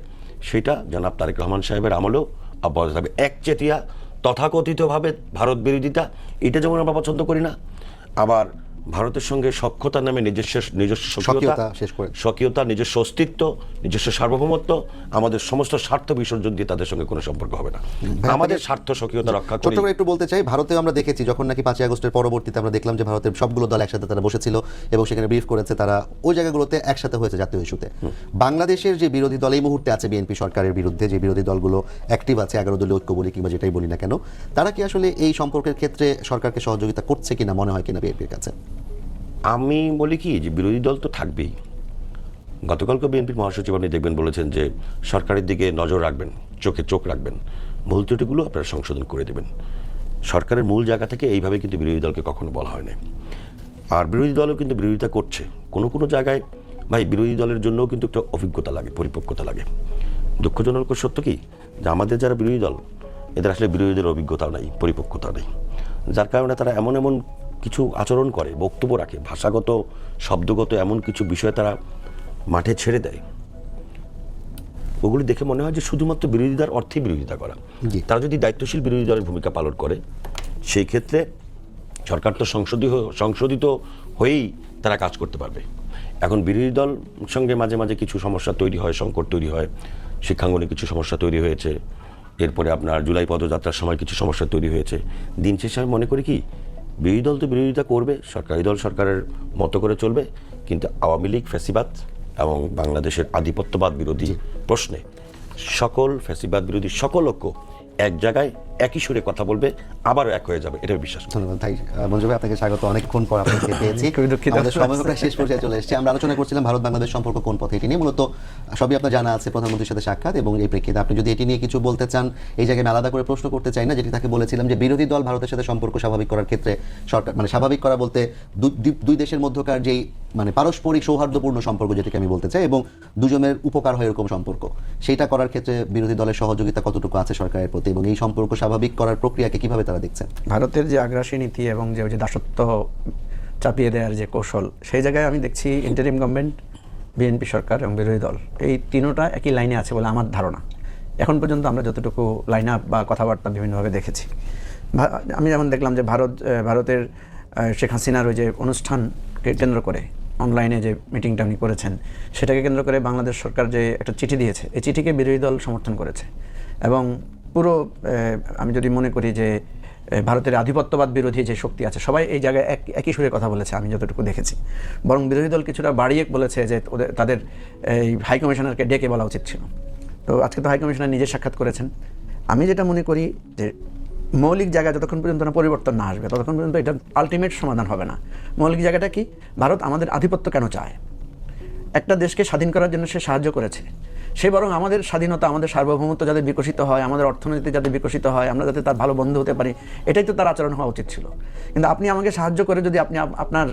সেটা জনাব তারেক রহমান সাহেবের আমলেও অব্যাহত থাকবে। একচেটিয়া তথাকথিতভাবে ভারত বিরোধিতা, এটা যেমন আমরা পছন্দ করি না, আবার ভারতের সঙ্গে সখ্যতার নামে নিজস্ব স্বকীয়তা, নিজস্ব অস্তিত্ব, নিজস্ব সার্বভৌমত্ব, আমাদের সমস্ত স্বার্থ বিসর্জন দিয়ে তাদের সঙ্গে কোনো সম্পর্ক হবে না। আমাদের স্বার্থ স্বকীয়তা রক্ষা করে। ছোট করে একটু বলতে চাই, ভারতেও আমরা দেখেছি যখন নাকি 5 আগস্টের পরবর্তীতে আমরা দেখলাম যে ভারতের সবগুলো দল একসাথে তারা বসেছিল এবং সেখানে ব্রিফ করেছে, তারা ওই জায়গাগুলোতে একসাথে হয়েছে জাতীয় ইস্যুতে। বাংলাদেশের যে বিরোধী দল এই মুহূর্তে আছে বিএনপি সরকারের বিরুদ্ধে, যে বিরোধী দলগুলো অ্যাক্টিভ আছে, 11 দলীয় ঐক্য বলি কিংবা যেটাই বলি না কেন, তারা কি আসলে এই সম্পর্কের ক্ষেত্রে সরকারকে সহযোগিতা করছে কিনা মনে হয় কিনা বিএনপির কাছে? আমি বলি কি যে বিরোধী দল তো থাকবেই। গতকালকে বিএনপির মহাসচিব আপনি দেখবেন বলেছেন যে সরকারের দিকে নজর রাখবেন, চোখ রাখবেন, ভুল ত্রুটিগুলো আপনারা সংশোধন করে দেবেন। সরকারের মূল জায়গা থেকে এইভাবে কিন্তু বিরোধী দলকে কখনো বলা হয় না। আর বিরোধী দলও কিন্তু বিরোধিতা করছে, কোনো জায়গায় ভাই বিরোধী দলের জন্যও কিন্তু একটা অভিজ্ঞতা লাগে, পরিপক্কতা লাগে। দুঃখজনক সত্য কি যে আমাদের যারা বিরোধী দল এদের আসলে বিরোধীদের অভিজ্ঞতা নাই, পরিপক্কতা নেই, যার কারণে তারা এমন এমন কিছু আচরণ করে, বক্তব্য রাখে, ভাষাগত শব্দগত এমন কিছু বিষয় তারা মাঠে ছেড়ে দেয়, ওগুলি দেখে মনে হয় যে শুধুমাত্র বিরোধিতার অর্থে বিরোধিতা করা। তারা যদি দায়িত্বশীল বিরোধী দলের ভূমিকা পালন করে সেই ক্ষেত্রে সরকার তো সংশোধিত হয়েই তারা কাজ করতে পারবে। এখন বিরোধী দল সঙ্গে মাঝে মাঝে কিছু সমস্যা তৈরি হয়, সংকট তৈরি হয়, শিক্ষাঙ্গনে কিছু সমস্যা তৈরি হয়েছে, এরপরে আপনার জুলাই পদযাত্রার সময় কিছু সমস্যা তৈরি হয়েছে। দিন শেষে আমি মনে করি কি বিরোধী দল তো বিরোধিতা করবে, সরকারি দল সরকারের মতো করে চলবে, কিন্তু আওয়ামী লীগ ফ্যাসিবাদ এবং বাংলাদেশের আধিপত্যবাদ বিরোধী প্রশ্নে সকল ফ্যাসিবাদ বিরোধী সকল ঐক্য এক জায়গায় একই সুরে কথা বলবে, আবারও এক হয়ে যাবে, এটা বিশ্বাস করি। ধন্যবাদ ভাই। মঞ্জু ভাই, আপনাকে স্বাগত। অনেকক্ষণ পর আপনাকে পেয়েছি। আমাদের সময় প্রায় শেষ পর্যায়ে চলে এসেছে। আমরা আলোচনা করছিলাম ভারত বাংলাদেশ সম্পর্ক কোন পথে, এটি নিয়ে মূলত সবই আপনার জানা আছে, প্রধানমন্ত্রীর সাথে সাক্ষাৎ, এবং এই প্রেক্ষিতে আপনি যদি এটি নিয়ে কিছু বলতে চান, এই জায়গায় আমি আলাদা করে প্রশ্ন করতে চাই না, যেটি তাকে বলেছিলাম যে বিরোধী দল ভারতের সাথে সম্পর্ক স্বাভাবিক করার ক্ষেত্রে সরকার, মানে স্বাভাবিক করা বলতে দুই দেশের মধ্যকার যেই মানে পারস্পরিক সৌহার্দ্যপূর্ণ সম্পর্ক, যেটাকে আমি বলতে চাই, এবং দুজনের উপকার হয় এরকম সম্পর্ক, সেইটা করার ক্ষেত্রে বিরোধী দলের সহযোগিতা কতটুকু আছে সরকারের প্রতি, এবং এই সম্পর্ক স্বাভাবিক করার প্রক্রিয়াকে কিভাবে তারা দেখছেন? ভারতের যে আগ্রাসী নীতি এবং যে দাসত্ব চাপিয়ে দেওয়ার যে কৌশল, সেই জায়গায় আমি দেখছি ইন্টারিম গভর্নমেন্ট, বিএনপি সরকার এবং বিরোধী দল এই তিনোটা একই লাইনে আছে বলে আমার ধারণা। এখন পর্যন্ত আমরা যতটুকু লাইন আপ বা কথাবার্তা বিভিন্নভাবে দেখেছি, আমি যেমন দেখলাম যে ভারতের শেখ হাসিনার ওই যে অনুষ্ঠানকে কেন্দ্র করে অনলাইনে যে মিটিংটা উনি করেছেন, সেটাকে কেন্দ্র করে বাংলাদেশ সরকার যে একটা চিঠি দিয়েছে, এই চিঠিকে বিরোধী দল সমর্থন করেছে। এবং পুরো আমি যদি মনে করি যে ভারতের আধিপত্যবাদ বিরোধী যে শক্তি আছে, সবাই এই জায়গায় একই সুরে কথা বলেছে আমি যতটুকু দেখেছি। বরং বিরোধী দল কিছুটা বাড়িয়ে বলেছে যে তাদের এই হাই কমিশনারকে ডেকে বলা উচিত ছিল। তো আজকে তো হাই কমিশনার নিজে সাক্ষাৎ করেছেন। আমি যেটা মনে করি যে মৌলিক জায়গা যতক্ষণ পর্যন্ত না পরিবর্তন না আসবে ততক্ষণ পর্যন্ত এটা আলটিমেট সমাধান হবে না। মৌলিক জায়গাটা কি? ভারত আমাদের আধিপত্য কেন চায়? একটা দেশকে স্বাধীন করার জন্য সে সাহায্য করেছে, সে বরং আমাদের স্বাধীনতা, আমাদের সার্বভৌমত্ব যাতে বিকশিত হয়, আমাদের অর্থনীতি যাতে বিকশিত হয়, আমরা যাতে তার ভালো বন্ধু হতে পারি, এটাই তো তার আচরণ হওয়া উচিত ছিল। কিন্তু আপনি আমাকে সাহায্য করে যদি আপনি আপনার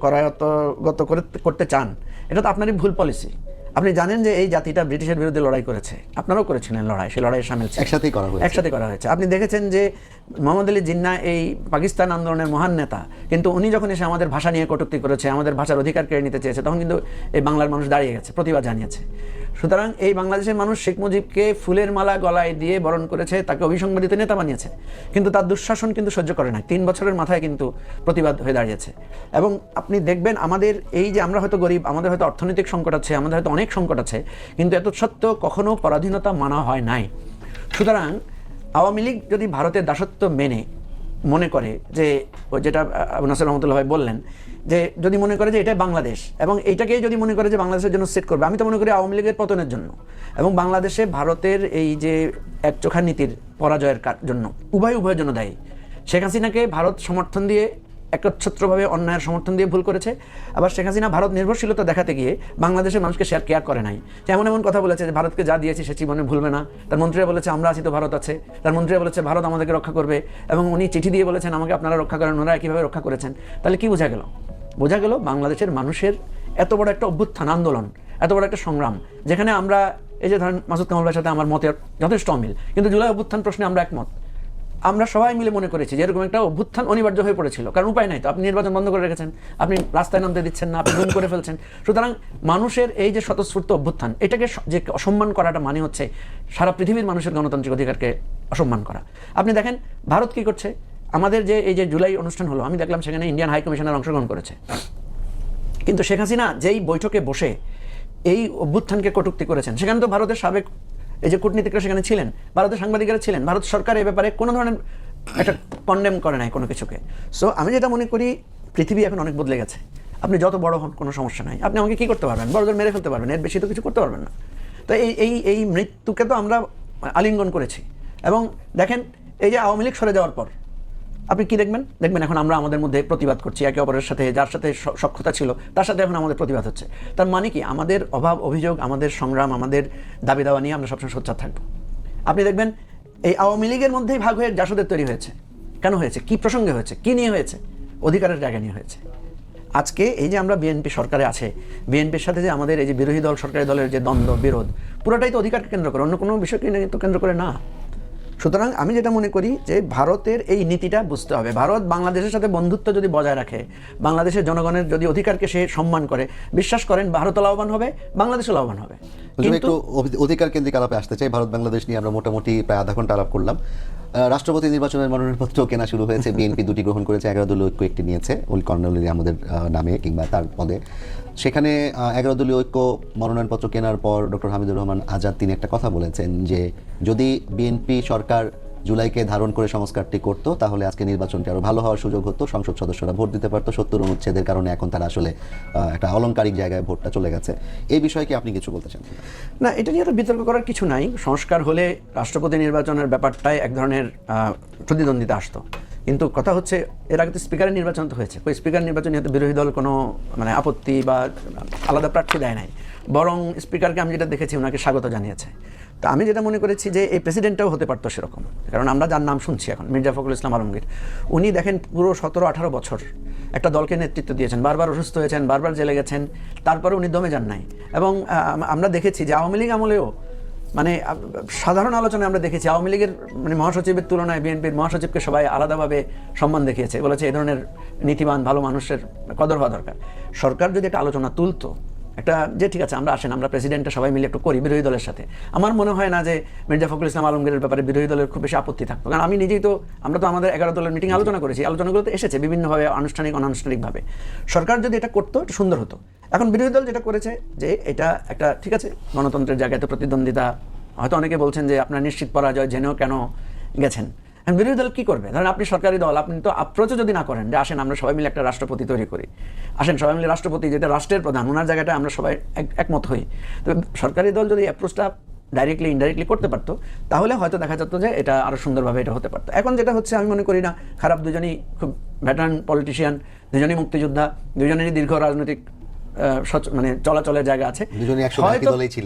করায়ত্তগত করতে চান, এটা তো আপনারই ভুল পলিসি। আপনি জানেন যে এই জাতিটা ব্রিটিশের বিরুদ্ধে লড়াই করেছে, আপনারাও করেছিলেন লড়াই, সেই লড়াইয়ের সামিল ছিল, একসাথে করা হয়েছে। আপনি দেখেছেন যে মোহাম্মদ আলী জিন্নাহ এই পাকিস্তান আন্দোলনের মহান নেতা, কিন্তু উনি যখন এসে আমাদের ভাষা নিয়ে কটূক্তি করেছে, আমাদের ভাষার অধিকার কেড়ে নিতে চেয়েছে, তখন কিন্তু এই বাংলার মানুষ দাঁড়িয়ে গেছে, প্রতিবাদ জানিয়েছে। সুতরাং এই বাংলাদেশের মানুষ শেখ মুজিবকে ফুলের মালা গলায় দিয়ে বরণ করেছে, তাকে অভিসংবাদিত নেতা বানিয়েছে, কিন্তু তার দুঃশাসন কিন্তু সহ্য করে না। 3 বছরের মাথায় কিন্তু প্রতিবাদ হয়ে দাঁড়িয়েছে। এবং আপনি দেখবেন আমাদের এই যে আমরা হয়তো গরিব, আমাদের হয়তো অর্থনৈতিক সংকট আছে, আমাদের হয়তো অনেক সংকট আছে, কিন্তু এত সত্ত্বেও কখনো পরাধীনতা মানা হয় নাই। সুতরাং আওয়ামী লীগ যদি ভারতের দাসত্ব মেনে মনে করে যে, যেটা আবু নাসের রহমতুল্লাহ ভাই বললেন, যে যদি মনে করে যে এটাই বাংলাদেশ এবং এইটাকেই যদি মনে করে যে বাংলাদেশের জন্য সেট করবে, আমি তো মনে করি আওয়ামী লীগের পতনের জন্য এবং বাংলাদেশে ভারতের এই যে একচোখা নীতির পরাজয়ের জন্য উভয়ের জন্য দায়ী। শেখ হাসিনাকে ভারত সমর্থন দিয়ে একচ্ছত্রভাবে অন্যায়ের সমর্থন দিয়ে ভুল করেছে। আবার শেখ হাসিনা ভারত নির্ভরশীলতা দেখাতে গিয়ে বাংলাদেশের মানুষকে কেয়ার করে নাই। এমন এমন কথা বলেছে যে ভারতকে যা দিয়েছি সে জীবনে ভুলবে না। তার মন্ত্রীরা বলেছে আমরা আছি তো ভারত আছে, তার মন্ত্রীরা বলেছে ভারত আমাদেরকে রক্ষা করবে, এবং উনি চিঠি দিয়ে বলেছেন আমাকে আপনারা রক্ষা করেন, ওনারা কীভাবে রক্ষা করেছেন। তাহলে কি বোঝা গেল? বোঝা গেল বাংলাদেশের মানুষের এত বড় একটা অভ্যুত্থান আন্দোলন, এত বড় একটা সংগ্রাম, যেখানে আমরা এই যে ধরেন মাসুদ কামাল ভাইয়ের সাথে আমার মতের যথেষ্ট অমিল, কিন্তু জুলাই অভ্যুত্থান প্রশ্নে আমরা একমত। আমরা সবাই মিলে মনে করেছি যে এরকম একটা অভ্যুত্থান অনিবার্য হয়ে পড়েছিল, কারণ উপায় নাই তো, আপনি নির্বাচন বন্ধ করে রেখেছেন, আপনি রাস্তায় নামতে দিচ্ছেন না, আপনি গুম করে ফেলছেন। সুতরাং মানুষের এই যে স্বতঃস্ফূর্ত অভ্যুত্থান, এটাকে যে অসম্মান করাটা মানে হচ্ছে সারা পৃথিবীর মানুষের গণতান্ত্রিক অধিকারকে অসম্মান করা। আপনি দেখেন ভারত কি করছে, আমাদের যে এই যে জুলাই অনুষ্ঠান হলো, আমি দেখলাম সেখানে ইন্ডিয়ান হাই কমিশনার অংশগ্রহণ করেছে, কিন্তু শেখ হাসিনা যেই বৈঠকে বসে এই অভ্যুত্থানকে কটূক্তি করেছেন, সেখানে তো ভারতের সাবেক এই যে কূটনীতিকরা সেখানে ছিলেন, ভারতের সাংবাদিকরা ছিলেন, ভারত সরকার এই ব্যাপারে কোনো ধরনের একটা কন্ডেম করে নাই কোনো কিছুকে। সো আমি যেটা মনে করি, পৃথিবী এখন অনেক বদলে গেছে। আপনি যত বড় হন কোনো সমস্যা নাই, আপনি আমাকে কী করতে পারবেন? বড়দের মেরে ফেলতে পারবেন, এর বেশি তো কিছু করতে পারবেন না। তো এই মৃত্যুকে তো আমরা আলিঙ্গন করেছি। এবং দেখেন এই যে আওয়ামী লীগ সরে যাওয়ার পর আপনি কি দেখবেন এখন আমরা আমাদের মধ্যে প্রতিবাদ করছি একে অপরের সাথে, যার সাথে সখ্যতা ছিল তার সাথে এখন আমাদের প্রতিবাদ হচ্ছে। তার মানে কি, আমাদের অভাব অভিযোগ, আমাদের সংগ্রাম, আমাদের দাবি দাওয়া নিয়ে আমরা সবসময় সোচ্চার থাকবো। আপনি দেখবেন এই আওয়ামী লীগের মধ্যেই ভাগ হয়ে জাসদের তৈরি হয়েছে। কেন হয়েছে? কি প্রসঙ্গে হয়েছে? কি নিয়ে হয়েছে? অধিকারের জায়গা নিয়ে হয়েছে। আজকে এই যে আমরা বিএনপি সরকারে আছে, বিএনপির সাথে যে আমাদের এই যে বিরোধী দল সরকারি দলের যে দ্বন্দ্ব বিরোধ, পুরোটাই তো অধিকারকে কেন্দ্র করে, অন্য কোনো বিষয়কে তো কেন্দ্র করে না। সুতরাং আমি যেটা মনে করি যে ভারতের এই নীতিটা বুঝতে হবে। ভারত বাংলাদেশের সাথে বন্ধুত্ব যদি বজায় রাখে, বাংলাদেশের জনগণের যদি অধিকারকে সে সম্মান করে, বিশ্বাস করেন ভারতও লাভবান হবে, বাংলাদেশও লাভবান হবে। একটু অধিকার কেন্দ্রিক আলাপে আসতে চাই। ভারত বাংলাদেশ নিয়ে আমরা মোটামুটি প্রায় আধা ঘন্টা আলাপ করলাম। রাষ্ট্রপতি নির্বাচনের মনোনয়নপত্র কেনা শুরু হয়েছে, বিএনপি 2টি গ্রহণ করেছে, 11 দলীয় ঐক্য একটি নিয়েছে কর্নেল আমাদের নামে কিংবা তার পদে। সেখানে 11 দলীয় ঐক্য মনোনয়নপত্র কেনার পর ডক্টর হামিদুর রহমান আজাদ তিনি একটা কথা বলেছেন যে যদি বিএনপি সরকার জুলাইকে ধারণ করে সংস্কারটি করতো তাহলে আজকে নির্বাচনটি আরো ভালো হওয়ার সুযোগ হতো, সংসদ সদস্যরা ভোট দিতে পারতো। 70 অনুচ্ছেদের কারণে এখন তারা আসলে একটা অলংকারিক জায়গায় ভোটটা চলে গেছে। এই বিষয়ে কি আপনি কিছু বলতে চান? না, এটা নিয়ে তো বিতর্ক করার কিছু নাই। সংস্কার হলে রাষ্ট্রপতি নির্বাচনের ব্যাপারটাই এক ধরনের প্রতিদ্বন্দ্বিতা আসতো, কিন্তু কথা হচ্ছে এর আগে তো স্পিকারের নির্বাচন তো হয়েছে। ওই স্পিকার নির্বাচনে হয়তো বিরোধী দল কোনো মানে আপত্তি বা আলাদা প্রার্থী দেয় নাই, বরং স্পিকারকে আমি যেটা দেখেছি ওনাকে স্বাগত জানিয়েছে। তো আমি যেটা মনে করেছি যে এই প্রেসিডেন্টটাও হতে পারতো সেরকম, কারণ আমরা যার নাম শুনছি এখন মির্জা ফখরুল ইসলাম আলমগীর, উনি দেখেন পুরো 17-18 বছর একটা দলকে নেতৃত্ব দিয়েছেন, বারবার অসুস্থ হয়েছেন, বারবার জেলে গেছেন, তারপরে উনি দমে যান নাই। এবং আমরা দেখেছি যে আওয়ামী লীগ আমলেও মানে সাধারণ আলোচনায় আমরা দেখেছি আওয়ামী লীগের মানে মহাসচিবের তুলনায় বিএনপির মহাসচিবকে সবাই আলাদাভাবে সম্মান দেখিয়েছে, বলেছে এই ধরনের নীতিবান ভালো মানুষের কদর হওয়া দরকার। সরকার যদি একটা আলোচনা তুলতো, একটা যে ঠিক আছে আমরা আসেন আমরা প্রেসিডেন্টটা সবাই মিলে একটু করি বিরোধী দলের সাথে, আমার মনে হয় না যে মির্জা ফখরুল ইসলাম আলমগীরের ব্যাপারে বিরোধী দলের খুব বেশি আপত্তি থাকতো। কারণ আমি নিজেই তো, আমরা তো আমাদের 11 দলের মিটিং আলোচনা করেছি, আলোচনাগুলো তো এসেছে বিভিন্নভাবে আনুষ্ঠানিক অনানুষ্ঠানিকভাবে। সরকার যদি এটা করতো একটু সুন্দর হতো। এখন বিরোধী দল যেটা করেছে যে এটা একটা ঠিক আছে গণতন্ত্রের জায়গায় তো প্রতিদ্বন্দ্বিতা, হয়তো অনেকে বলছেন যে আপনার নিশ্চিত পরাজয় জেনেও কেন গেছেন। বিরোধী দল কি করবে? ধরেন আপনি সরকারি দল, আপনি তো অ্যাপ্রোচও যদি না করেন যে আসেন আমরা সবাই মিলে একটা রাষ্ট্রপতি তৈরি করি, আসেন সবাই মিলে রাষ্ট্রপতি যেটা রাষ্ট্রের প্রধান ওনার জায়গাটা আমরা সবাই একমত হই, তো সরকারি দল যদি অ্যাপ্রোচটা ডাইরেক্টলি ইনডাইরেক্টলি করতে পারতো তাহলে হয়তো দেখা যেত যে এটা আরও সুন্দরভাবে এটা হতে পারতো। এখন যেটা হচ্ছে আমি মনে করি না খারাপ, দুজনই খুব ভেটারান পলিটিশিয়ান, দুজনই মুক্তিযোদ্ধা, দুজনেরই দীর্ঘ রাজনৈতিক মানে চলাচলের জায়গা আছে,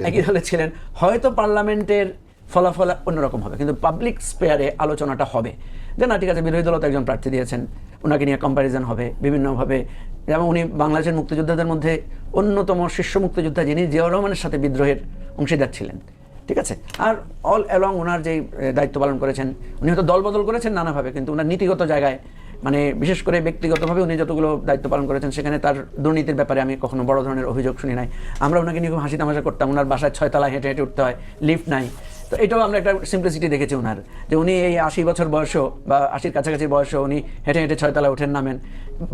একই দলে ছিলেন, হয়তো পার্লামেন্টের ফলাফল অন্যরকম হবে, কিন্তু পাবলিক স্পেয়ারে আলোচনাটা হবে যে না ঠিক আছে বিরোধী দল তো একজন প্রার্থী দিয়েছেন, ওনাকে নিয়ে কম্প্যারিজন হবে বিভিন্নভাবে। যেমন উনি বাংলাদেশের মুক্তিযোদ্ধাদের মধ্যে অন্যতম শীর্ষ মুক্তিযোদ্ধা যিনি জিয়াউর রহমানের সাথে বিদ্রোহের অংশীদার ছিলেন, ঠিক আছে। আর অল অ্যালং ওনার যেই দায়িত্ব পালন করেছেন, উনি হয়তো দল বদল করেছেন নানাভাবে, কিন্তু ওনার নীতিগত জায়গায় মানে বিশেষ করে ব্যক্তিগতভাবে উনি যতগুলো দায়িত্ব পালন করেছেন সেখানে তার দুর্নীতির ব্যাপারে আমি কখনো বড় ধরনের অভিযোগ শুনি নাই। আমরা ওনাকে নিয়ে খুব হাসি তামাশা করতাম, ওনার বাসায় 6 তলায় হেঁটে হেঁটে উঠতে হয়, লিফট নাই। তো এটাও আমরা একটা সিম্পলিসিটি দেখেছি ওনার, যে উনি এই 80 বছর বয়সেও বা 80-র কাছাকাছি বয়সেও উনি হেঁটে হেঁটে 6 তলায় ওঠেন নামেন,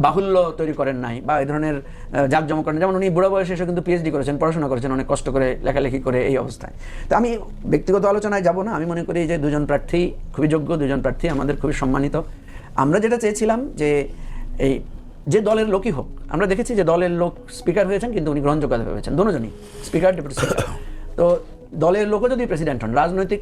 বাহুল্য তৈরি করেন নাই বা এই ধরনের জাঁকজমক করেন। যেমন উনি বুড়া বয়সে এসে কিন্তু পিএইচডি করেছেন, পড়াশোনা করেছেন অনেক কষ্ট করে, লেখালেখি করে এই অবস্থায়। তো আমি ব্যক্তিগত আলোচনায় যাব না, আমি মনে করি যে দুজন প্রার্থী খুবই যোগ্য, দুজন প্রার্থী আমাদের খুবই সম্মানিত। আমরা যেটা চেয়েছিলাম যে এই যে দলের লোকই হোক, আমরা দেখেছি যে দলের লোক স্পিকার হয়েছেন কিন্তু উনি গ্রহণযোগ্যতা পেয়েছেন, দুজনই স্পিকার ডেপুটি স্পিকার। তো দলের লোকও যদি প্রেসিডেন্ট হন, রাজনৈতিক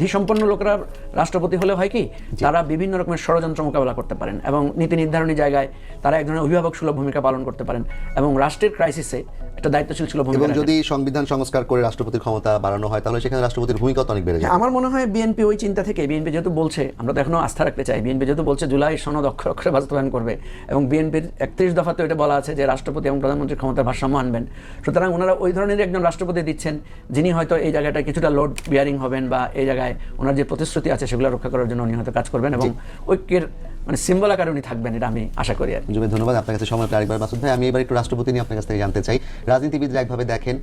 ধীসম্পন্ন লোকেরা রাষ্ট্রপতি হলে হয় কি তারা বিভিন্ন রকমের ষড়যন্ত্র মোকাবেলা করতে পারেন এবং নীতি নির্ধারণী জায়গায় তারা এক ধরনের অভিভাবক সুলভ ভূমিকা পালন করতে পারেন এবং রাষ্ট্রের ক্রাইসিসে একটা দায়িত্বশীল সুলভ ভূমিকা। এবং যদি সংবিধান সংস্কার করে রাষ্ট্রপতির ক্ষমতা বাড়ানো হয় তাহলে সেখানে রাষ্ট্রপতির ভূমিকা অনেক বেড়ে যায়। আমার মনে হয় বিএনপি ওই চিন্তা থেকে, বিএনপি যেহেতু বলছে, আমরা তো এখনো আস্থা রাখতে চাই, বিএনপি যেহেতু বলছে জুলাই সনদ অক্ষরে অক্ষরে বাস্তবায়ন করবে এবং বিএনপির 31 দফাতে এটা বলা আছে যে রাষ্ট্রপতি এবং প্রধানমন্ত্রীর ক্ষমতার ভারসাম্য আনবেন, সুতরাং ওনারা ওই ধরনের একজন রাষ্ট্রপতি দিচ্ছেন যিনি হয়তো এই জায়গাটা কিছুটা লোড বিয়ারিং হবেন বা এই জায়গায় ওনার যে প্রতিশ্রুতি আছে সেগুলো রক্ষা করার জন্য উনি হয়তো কাজ করবেন এবং ঐক্যের মানে সিম্বল আকারে উনি থাকবেন, এটা আমি আশা করি। আর ধন্যবাদ আপনার কাছে সময় আরেকবার। মাসুদ ভাই, আমি এবার একটু রাষ্ট্রপতি নিয়ে আপনার কাছ থেকে জানতে চাই। রাজনীতিবিদরা একভাবে দেখেন,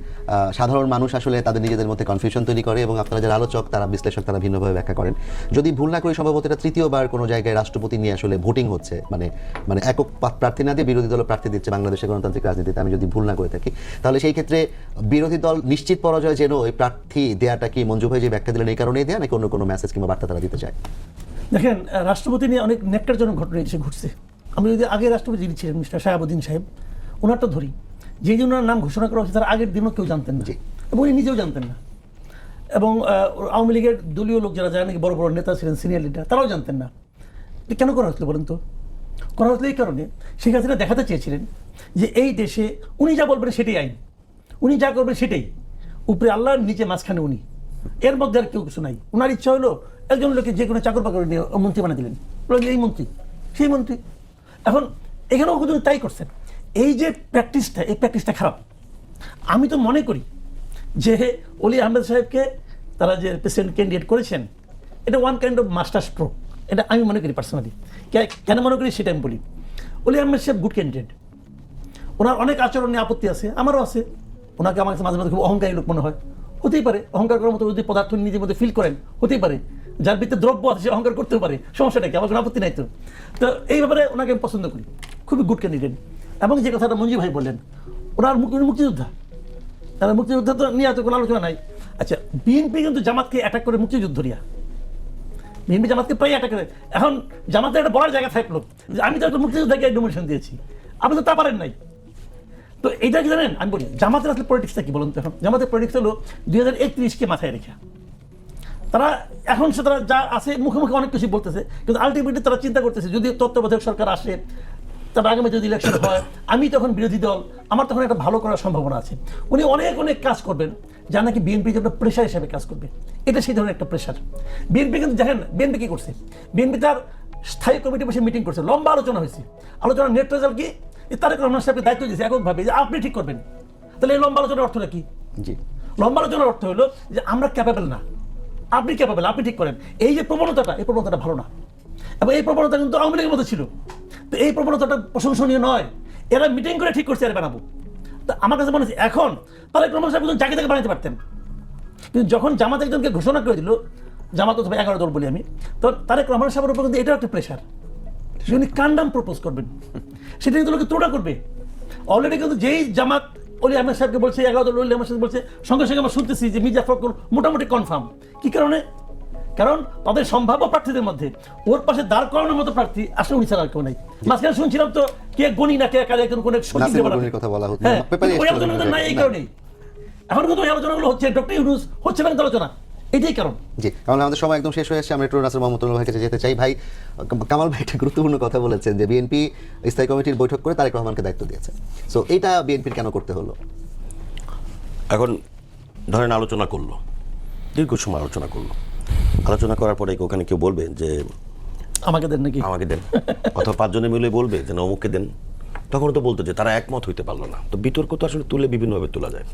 সাধারণ মানুষ আসলে তাদের নিজেদের মধ্যে কনফিউশন তৈরি করে এবং আপনারা যারা আলোচক তারা বিশ্লেষক তারা ভিন্নভাবে ব্যাখ্যা করেন। যদি ভুল না করি সম্ভবত এটা তৃতীয়বার কোনো জায়গায় রাষ্ট্রপতি নিয়ে আসলে ভোটিং হচ্ছে, মানে একক প্রার্থী না দিয়ে বিরোধী দল প্রার্থী দিচ্ছে বাংলাদেশের গণতান্ত্রিক রাজনীতিতে, আমি যদি ভুল না করে থাকি। তাহলে সেই ক্ষেত্রে বিরোধী দল নিশ্চিত পরাজয় যেন ওই প্রার্থী দেওয়াটা কি মঞ্জু ভাই যে ব্যাখ্যা দিলেন এই কারণেই দেয়া নাকি অন্য কোনো মেসেজ কিংবা বার্তা তারা দিতে চায়? দেখেন, রাষ্ট্রপতি নিয়ে অনেক ন্যাক্কারজনক ঘটনা এসে ঘটছে। আমি যদি আগে রাষ্ট্রপতি যিনি ছিলেন মিস্টার শাহাবুদ্দিন সাহেব, ওনারটা ধরি, যেই দিন ওনার নাম ঘোষণা করা হয়েছে তার আগের দিনও কেউ জানতেন না এবং উনি নিজেও জানতেন না, এবং আওয়ামী লীগের দলীয় লোক যারা নাকি বড় বড় নেতা ছিলেন, সিনিয়র লিডার, তারাও জানতেন না। কেন করা হয়েছিল বলেন তো? করা হয়েছিল এই কারণে শেখ হাসিনা দেখাতে চেয়েছিলেন যে এই দেশে উনি যা বলবেন সেটাই আইন, উনি যা করবেন সেটাই, উপরে আল্লাহর নিচে মাঝখানে উনি, এর মধ্যে আর কেউ কিছু নাই। ওনার ইচ্ছা হলো একজন লোকে যে কোনো চাকর বাকর নিয়ে মন্ত্রী বানিয়ে দিলেন, বললেন এই মন্ত্রী সেই মন্ত্রী। এখন এখানেও কিন্তু তাই করছেন। এই যে প্র্যাকটিসটা, এই প্র্যাকটিসটা খারাপ। আমি তো মনে করি যে অলি আহমেদ সাহেবকে তারা যে প্রেসিডেন্ট ক্যান্ডিডেট করেছেন, এটা one kind of master stroke, এটা আমি মনে করি পার্সোনালি। কেন মনে করি সেটা আমি বলি। অলি আহমেদ সাহেব গুড ক্যান্ডিডেট, ওনার অনেক আচরণ নিয়ে আপত্তি আছে, আমারও আছে। ওনাকে আমার কাছে মাঝে মাঝে খুব অহংকারী লোক মনে হয়, হতেই পারে। অহংকার করার মতো যদি পদার্থ নিজের মধ্যে ফিল করেন, হতেই পারে। যার ভিতরে দ্রব্য আছে সে অহংকার করতেও পারে, সমস্যাটা কি, আমার কোনো আপত্তি নাই তো। তো এই ব্যাপারে ওনাকে আমি পছন্দ করি, খুবই গুড ক্যান্ডিডেট। এবং যে কথাটা মঞ্জু ভাই বললেন, ওনার মুক্তিযোদ্ধা, তারা মুক্তিযোদ্ধা তো নিয়ে এত কোনো আলোচনা নাই। আচ্ছা, বিএনপি কিন্তু জামাতকে অ্যাটাক করে মুক্তিযুদ্ধ নিয়ে, বিএনপি জামাতকে প্রায় অ্যাটাক করে। এখন জামাতের একটা বড় জায়গা থাকলো যে আমি তো একটা মুক্তিযোদ্ধাকে ডোমিনেশন দিয়েছি, আপনি তো তা পারেন নাই। তো এইটা কি জানেন, আমি বলি জামাতের আসলে পলিটিক্সটা কি বলুন তো। এখন জামাতের পলিটিক্স হলো 2031-কে মাথায় রেখে তারা এখন সে তারা যা আছে মুখে মুখে অনেক কিছু বলতেছে, কিন্তু আলটিমেটলি তারা চিন্তা করতেছে যদি তত্ত্বাবধায়ক সরকার আসে, তার আগামী যদি ইলেকশন হয়, আমি তখন বিরোধী দল, আমার তখন একটা ভালো করার সম্ভাবনা আছে। উনি অনেক অনেক কাজ করবেন যা নাকি বিএনপি যে প্রেশার হিসেবে কাজ করবে, এটা সেই ধরনের একটা প্রেশার। বিএনপি কিন্তু দেখেন বিএনপি কি করছে, বিএনপি তার স্থায়ী কমিটি বসে মিটিং করছে, লম্বা আলোচনা হয়েছে। আলোচনার নেট রেজাল্ট কি, তারেক রহমান সাহেবকে দায়িত্ব দিয়েছে এককভাবে যে আপনি ঠিক করবেন। তাহলে এই লম্বা আলোচনার অর্থটা কি? জি, লম্বা আলোচনার অর্থ হলো যে আমরা ক্যাপাবল না, আপনি ক্যাপাবল, আপনি ঠিক করেন। এই যে প্রবণতাটা, এই প্রবণতাটা ভালো না, এবং এই প্রবণতা কিন্তু আওয়ামী লীগের মধ্যে ছিল। তো এই প্রবণতাটা প্রশংসনীয় নয়। এরা মিটিং করে ঠিক করছে আর বানাবো। তো আমার কাছে মনে হচ্ছে এখন তারেক রহমান সাহেব যাকে তাকে বানাতে পারতেন, কিন্তু যখন জামাত একজনকে ঘোষণা করে দিল, জামাত অথবা 11 দল বলি আমি, তো তারেক রহমান সাহেবের উপর কিন্তু এটাও একটা প্রেশার, উনি কান্ডাম প্রপোজ করবেন, সেটা কিন্তু লোকে ত্রুটা করবে। অলরেডি কিন্তু যেই জামাত অলি আহমেদ সাহেবকে বলছে, 11 দল অলি আহমেদ সাহেব বলছে, সঙ্গে সঙ্গে আমরা শুনতেছি যে মির্জা ফখরুল মোটামুটি কনফার্ম। কি কারণে? কারণ তাদের সম্ভাব্য প্রার্থীদের মধ্যে ওর পাশে দাঁড় করানোর মতো প্রার্থী আসলে উনি ছাড়া আর কেউ নাই। মাঝখানে শুনছিলাম তো কে গণি না কে কাজে একজন কোন নাসির গনির কথা বলা হচ্ছে, হ্যাঁ, পেপারে ওই আলোচনা নাই এই কারণেই। এখন কিন্তু ওই আলোচনাগুলো হচ্ছে, ডক্টর ইউনূস হচ্ছে না আলোচনা, এটাই কারণ। জি, কারণ আমাদের সময় একদম শেষ হয়ে আসছে। আমরা একটু নাসির মোহাম্মদুল্লাহ ভাইয়ের কাছে যেতে চাই। ভাই, কামাল ভাই একটা গুরুত্বপূর্ণ কথা বলেছেন যে বিএনপি স্থায়ী কমিটির বৈঠক করে তারেক রহমানকে দায়িত্ব দিয়েছে। সো এইটা বিএনপির কেন করতে হলো? এখন ধরেন আলোচনা করলো, দীর্ঘ সময় আলোচনা করলো, আলোচনা করার পরে ওখানে কেউ বলবে যে আমাকে দেন নাকি, আমাকে দেন, অথবা 5 জনে মিলে বলবে যে না অমুককে দেন, তখন তো বলতো যে তারা একমত হইতে পারলো না। তো বিতর্ক তো আসলে তুলে বিভিন্নভাবে তোলা যায়।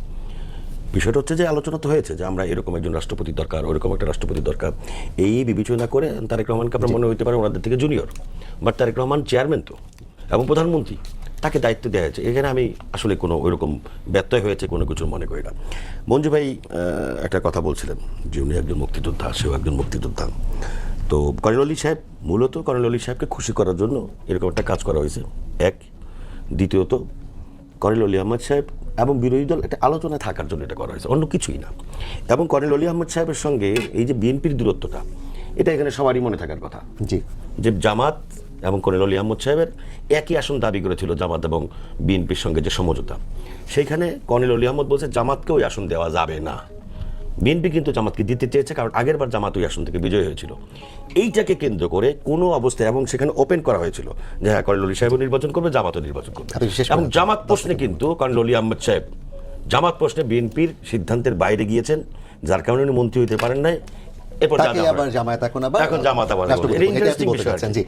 বিষয়টা হচ্ছে যে আলোচনা তো হয়েছে যে আমরা এরকম একজন রাষ্ট্রপতি দরকার, ওইরকম একটা রাষ্ট্রপতি দরকার, এই বিবেচনা করে তারেক রহমানকে আপনার মনে হইতে পারে ওনাদের থেকে junior, but Tarique Rahman chairman তো এবং প্রধানমন্ত্রী, তাকে দায়িত্ব দেওয়া হয়েছে। এখানে আমি আসলে কোনো ওইরকম ব্যত্যয় হয়েছে কোনো কিছু মনে করি না। মঞ্জু ভাই একটা কথা বলছিলেন যে উনি একজন মুক্তিযোদ্ধা, সেও একজন মুক্তিযোদ্ধা। তো কর্নেল অলি সাহেব, মূলত কর্নেল অলি সাহেবকে খুশি করার জন্য এরকম একটা কাজ করা হয়েছে, এক। দ্বিতীয়ত কর্নেল অলি আহমেদ সাহেব এবং বিরোধী দল একটা আলোচনায় থাকার জন্য এটা করা হয়েছে, অন্য কিছুই না। এবং কর্নেল অলি আহমেদ সাহেবের সঙ্গে এই যে বিএনপির দূরত্বটা, এটা এখানে সবারই মনে থাকার কথা। জি, যে জামাত এবং কর্নেল অলি আহমেদ সাহেবের একই আসন দাবি করেছিল জামাত এবং বিএনপির সঙ্গে যে সমঝোতা, সেইখানে কর্নেল অলি আহমেদ বলছে জামাতকে ওই আসন দেওয়া যাবে না। বিএনপি কিন্তু জামাতকে দিতে চেয়েছে, কারণ আগের বার জামাত ওই আসন থেকে বিজয় হয়েছিল। এইটাকে কেন্দ্র করে কোনো অবস্থায়, এবং সেখানে ওপেন করা হয়েছিল যে হ্যাঁ কর্নেল অলি সাহেবও নির্বাচন করবে, জামাতও নির্বাচন করবে। এবং জামাত প্রশ্নে কিন্তু কর্নেল অলি আহমেদ সাহেব জামাত প্রশ্নে বিএনপির সিদ্ধান্তের বাইরে গিয়েছেন, যার কারণে উনি মন্ত্রী হইতে পারেন নাই। এরপর তাকে আবার জামায়াত এখন জামাত আবার রাষ্ট্রপতি, এটা আপনি বলতে চাচ্ছেন। জি।